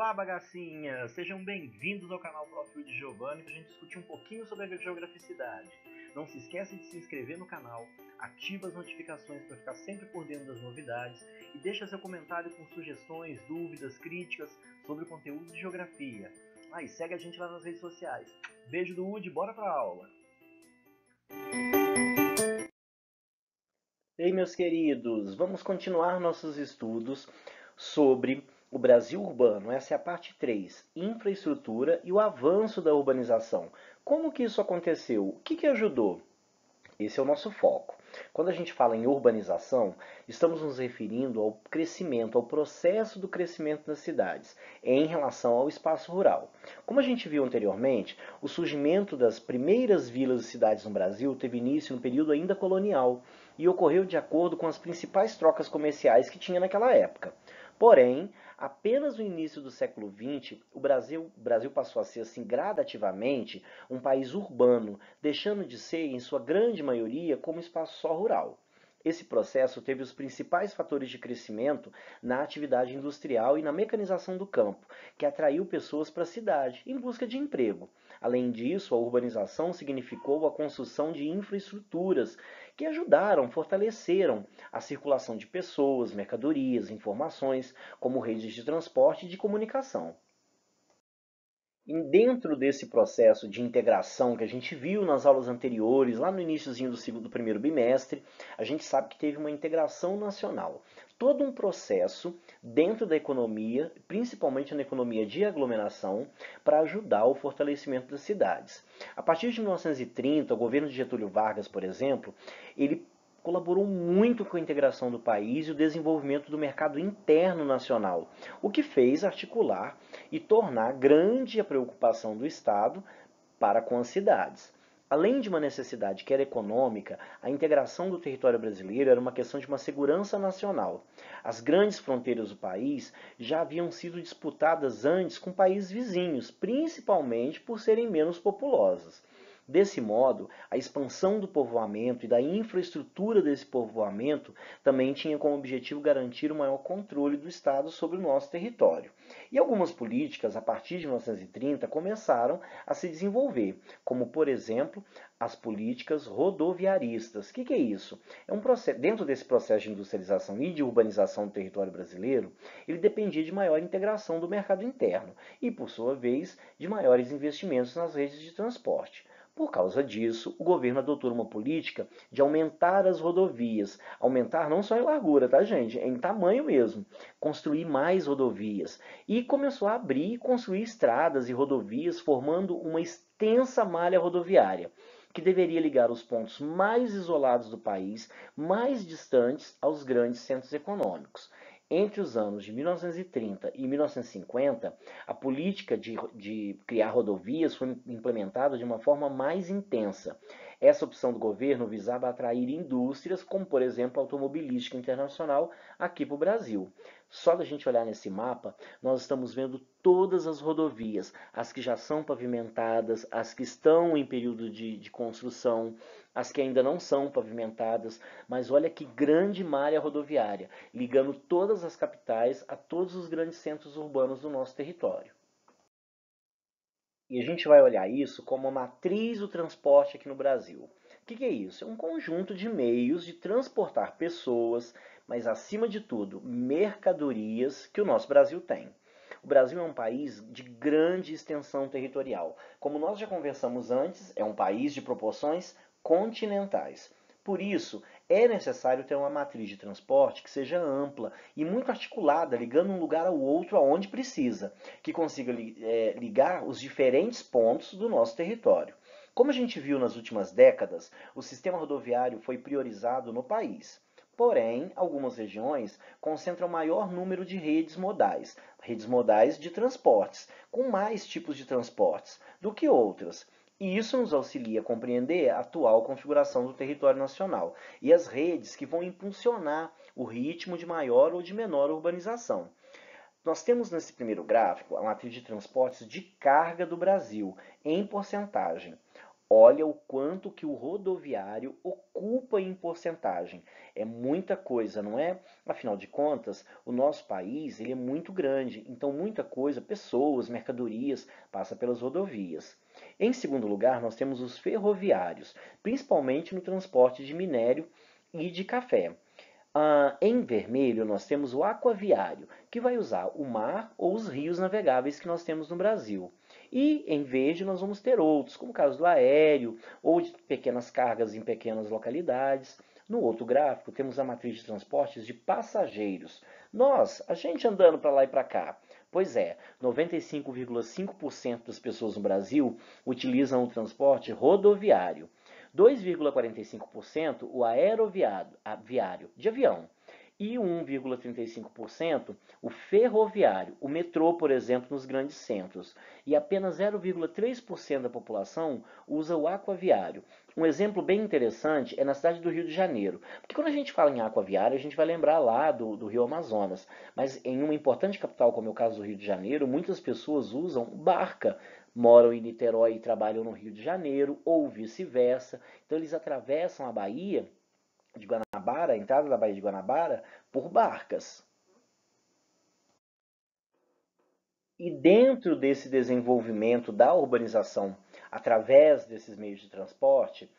Olá, bagacinhas! Sejam bem-vindos ao canal Prof. de Giovanni para a gente discutir um pouquinho sobre a geograficidade. Não se esqueça de se inscrever no canal, ativa as notificações para ficar sempre por dentro das novidades e deixa seu comentário com sugestões, dúvidas, críticas sobre o conteúdo de geografia. E segue a gente lá nas redes sociais. Beijo do Udi, bora para a aula! Ei, meus queridos, vamos continuar nossos estudos sobre o Brasil urbano. Essa é a parte 3, infraestrutura e o avanço da urbanização. Como que isso aconteceu? O que ajudou? Esse é o nosso foco. Quando a gente fala em urbanização, estamos nos referindo ao crescimento, ao processo do crescimento das cidades, em relação ao espaço rural. Como a gente viu anteriormente, o surgimento das primeiras vilas e cidades no Brasil teve início no período ainda colonial e ocorreu de acordo com as principais trocas comerciais que tinha naquela época. Porém, apenas no início do século XX, o Brasil passou a ser, assim, gradativamente, um país urbano, deixando de ser, em sua grande maioria, como espaço só rural. Esse processo teve os principais fatores de crescimento na atividade industrial e na mecanização do campo, que atraiu pessoas para a cidade em busca de emprego. Além disso, a urbanização significou a construção de infraestruturas que ajudaram, fortaleceram a circulação de pessoas, mercadorias, informações, como redes de transporte e de comunicação. E dentro desse processo de integração que a gente viu nas aulas anteriores, lá no iníciozinho do primeiro bimestre, a gente sabe que teve uma integração nacional. Todo um processo dentro da economia, principalmente na economia de aglomeração, para ajudar o fortalecimento das cidades. A partir de 1930, o governo de Getúlio Vargas, por exemplo, ele colaborou muito com a integração do país e o desenvolvimento do mercado interno nacional, o que fez articular e tornar grande a preocupação do Estado para com as cidades. Além de uma necessidade que era econômica, a integração do território brasileiro era uma questão de uma segurança nacional. As grandes fronteiras do país já haviam sido disputadas antes com países vizinhos, principalmente por serem menos populosas. Desse modo, a expansão do povoamento e da infraestrutura desse povoamento também tinha como objetivo garantir o maior controle do Estado sobre o nosso território. E algumas políticas, a partir de 1930, começaram a se desenvolver, como, por exemplo, as políticas rodoviaristas. O que é isso? Dentro desse processo de industrialização e de urbanização do território brasileiro, ele dependia de maior integração do mercado interno e, por sua vez, de maiores investimentos nas redes de transporte. Por causa disso, o governo adotou uma política de aumentar as rodovias. Aumentar não só em largura, tá, gente? Em tamanho mesmo. Construir mais rodovias. E começou a abrir e construir estradas e rodovias, formando uma extensa malha rodoviária, que deveria ligar os pontos mais isolados do país, mais distantes aos grandes centros econômicos. Entre os anos de 1930 e 1950, a política de criar rodovias foi implementada de uma forma mais intensa. Essa opção do governo visava atrair indústrias, como por exemplo a automobilística internacional, aqui para o Brasil. Só da gente olhar nesse mapa, nós estamos vendo todas as rodovias, as que já são pavimentadas, as que estão em período de construção, as que ainda não são pavimentadas, mas olha que grande malha rodoviária, ligando todas as capitais a todos os grandes centros urbanos do nosso território. E a gente vai olhar isso como a matriz do transporte aqui no Brasil. O que é isso? É um conjunto de meios de transportar pessoas, mas acima de tudo, mercadorias que o nosso Brasil tem. O Brasil é um país de grande extensão territorial. Como nós já conversamos antes, é um país de proporções continentais. Por isso, é necessário ter uma matriz de transporte que seja ampla e muito articulada, ligando um lugar ao outro aonde precisa, que consiga ligar os diferentes pontos do nosso território. Como a gente viu nas últimas décadas, o sistema rodoviário foi priorizado no país. Porém, algumas regiões concentram maior número de redes modais de transportes, com mais tipos de transportes do que outras. E isso nos auxilia a compreender a atual configuração do território nacional e as redes que vão impulsionar o ritmo de maior ou de menor urbanização. Nós temos nesse primeiro gráfico a matriz de transportes de carga do Brasil, em porcentagem. Olha o quanto que o rodoviário ocupa em porcentagem. É muita coisa, não é? Afinal de contas, o nosso país ele é muito grande, então muita coisa, pessoas, mercadorias, passa pelas rodovias. Em segundo lugar, nós temos os ferroviários, principalmente no transporte de minério e de café. Em vermelho, nós temos o aquaviário, que vai usar o mar ou os rios navegáveis que nós temos no Brasil. E em verde, nós vamos ter outros, como o caso do aéreo ou de pequenas cargas em pequenas localidades. No outro gráfico, temos a matriz de transportes de passageiros. A gente andando para lá e para cá. Pois é, 95,5% das pessoas no Brasil utilizam o transporte rodoviário. 2,45% o aeroviário de avião e 1,35% o ferroviário, o metrô, por exemplo, nos grandes centros. E apenas 0,3% da população usa o aquaviário. Um exemplo bem interessante é na cidade do Rio de Janeiro. Porque quando a gente fala em aquaviário, a gente vai lembrar lá do Rio Amazonas. Mas em uma importante capital, como é o caso do Rio de Janeiro, muitas pessoas usam barca, moram em Niterói e trabalham no Rio de Janeiro, ou vice-versa. Então eles atravessam a Bahia de Guanabara, a entrada da Baía de Guanabara, por barcas. E dentro desse desenvolvimento da urbanização, através desses meios de transporte,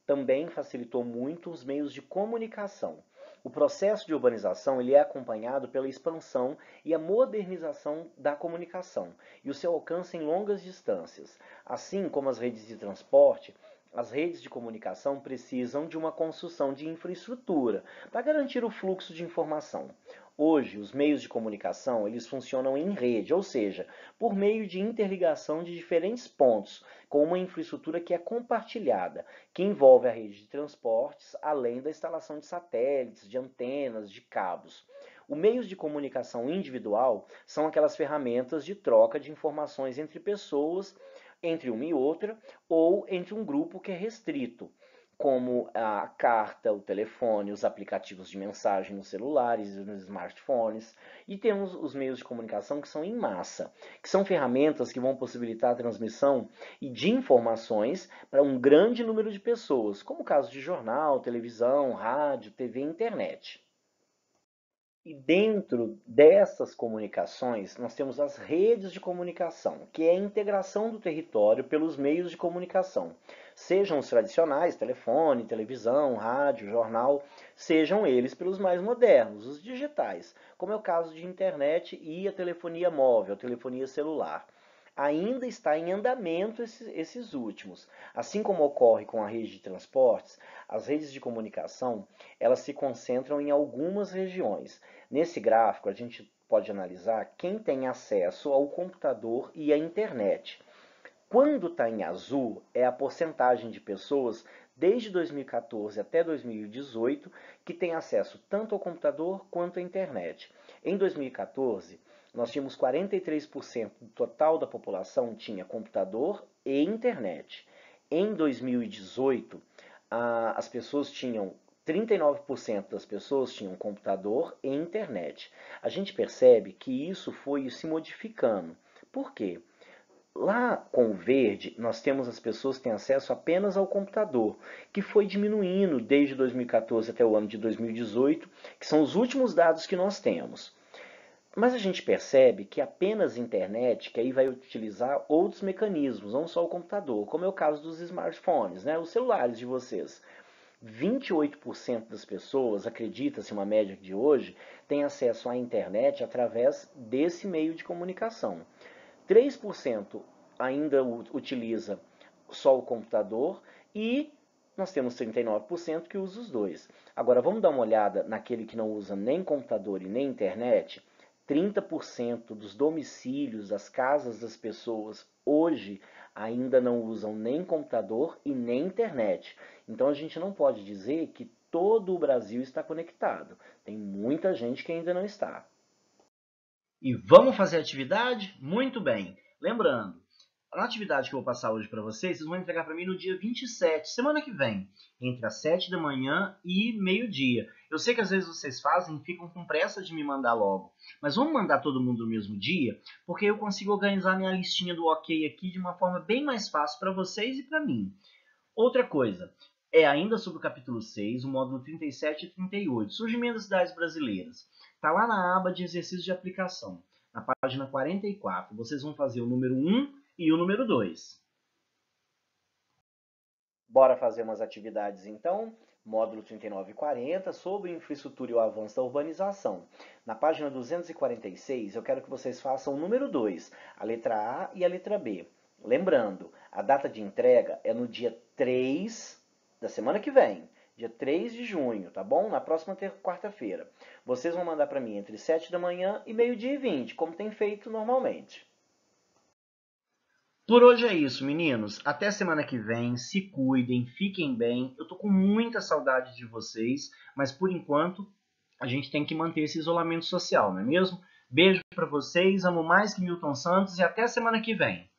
também facilitou muito os meios de comunicação. O processo de urbanização ele é acompanhado pela expansão e a modernização da comunicação e o seu alcance em longas distâncias. Assim como as redes de transporte, as redes de comunicação precisam de uma construção de infraestrutura para garantir o fluxo de informação. Hoje, os meios de comunicação eles funcionam em rede, ou seja, por meio de interligação de diferentes pontos, com uma infraestrutura que é compartilhada, que envolve a rede de transportes, além da instalação de satélites, de antenas, de cabos. Os meios de comunicação individual são aquelas ferramentas de troca de informações entre pessoas, entre uma e outra, ou entre um grupo que é restrito, como a carta, o telefone, os aplicativos de mensagem nos celulares e nos smartphones. E temos os meios de comunicação que são em massa, que são ferramentas que vão possibilitar a transmissão de informações para um grande número de pessoas, como o caso de jornal, televisão, rádio, TV e internet. E dentro dessas comunicações, nós temos as redes de comunicação, que é a integração do território pelos meios de comunicação, sejam os tradicionais, telefone, televisão, rádio, jornal, sejam eles pelos mais modernos, os digitais, como é o caso de internet e a telefonia móvel, a telefonia celular. Ainda está em andamento esses últimos. Assim como ocorre com a rede de transportes, as redes de comunicação elas se concentram em algumas regiões. Nesse gráfico, a gente pode analisar quem tem acesso ao computador e à internet. Quando está em azul, é a porcentagem de pessoas desde 2014 até 2018 que tem acesso tanto ao computador quanto à internet. Em 2014, nós tínhamos 43% do total da população tinha computador e internet. Em 2018, as pessoas tinham 39% das pessoas tinham computador e internet. A gente percebe que isso foi se modificando. Por quê? Lá com o verde, nós temos as pessoas que têm acesso apenas ao computador, que foi diminuindo desde 2014 até o ano de 2018, que são os últimos dados que nós temos. Mas a gente percebe que apenas a internet, que aí vai utilizar outros mecanismos, não só o computador, como é o caso dos smartphones, né, os celulares de vocês. 28% das pessoas, acredita-se uma média de hoje, tem acesso à internet através desse meio de comunicação. 3% ainda utiliza só o computador e nós temos 39% que usa os dois. Agora vamos dar uma olhada naquele que não usa nem computador e nem internet. 30% dos domicílios, das casas das pessoas hoje ainda não usam nem computador e nem internet. Então a gente não pode dizer que todo o Brasil está conectado. Tem muita gente que ainda não está. E vamos fazer atividade? Muito bem. Lembrando, a atividade que eu vou passar hoje para vocês vão entregar para mim no dia 27, semana que vem, entre as 7 da manhã e meio-dia. Eu sei que às vezes vocês fazem e ficam com pressa de me mandar logo, mas vamos mandar todo mundo no mesmo dia, porque eu consigo organizar minha listinha do ok aqui de uma forma bem mais fácil para vocês e para mim. Outra coisa, é ainda sobre o capítulo 6, o módulo 37 e 38, Surgimento das cidades brasileiras. Está lá na aba de exercícios de aplicação, na página 44. Vocês vão fazer o número 1 e o número 2. Bora fazer umas atividades então? Módulo 39 e 40, sobre infraestrutura e o avanço da urbanização. Na página 246, eu quero que vocês façam o número 2, a letra A e a letra B. Lembrando, a data de entrega é no dia 3 da semana que vem, dia 3 de junho, tá bom? Na próxima quarta-feira. Vocês vão mandar para mim entre 7 da manhã e meio-dia e 20, como tem feito normalmente. Por hoje é isso, meninos. Até semana que vem. Se cuidem, fiquem bem. Eu tô com muita saudade de vocês, mas por enquanto a gente tem que manter esse isolamento social, não é mesmo? Beijo para vocês, amo mais que Milton Santos e até semana que vem.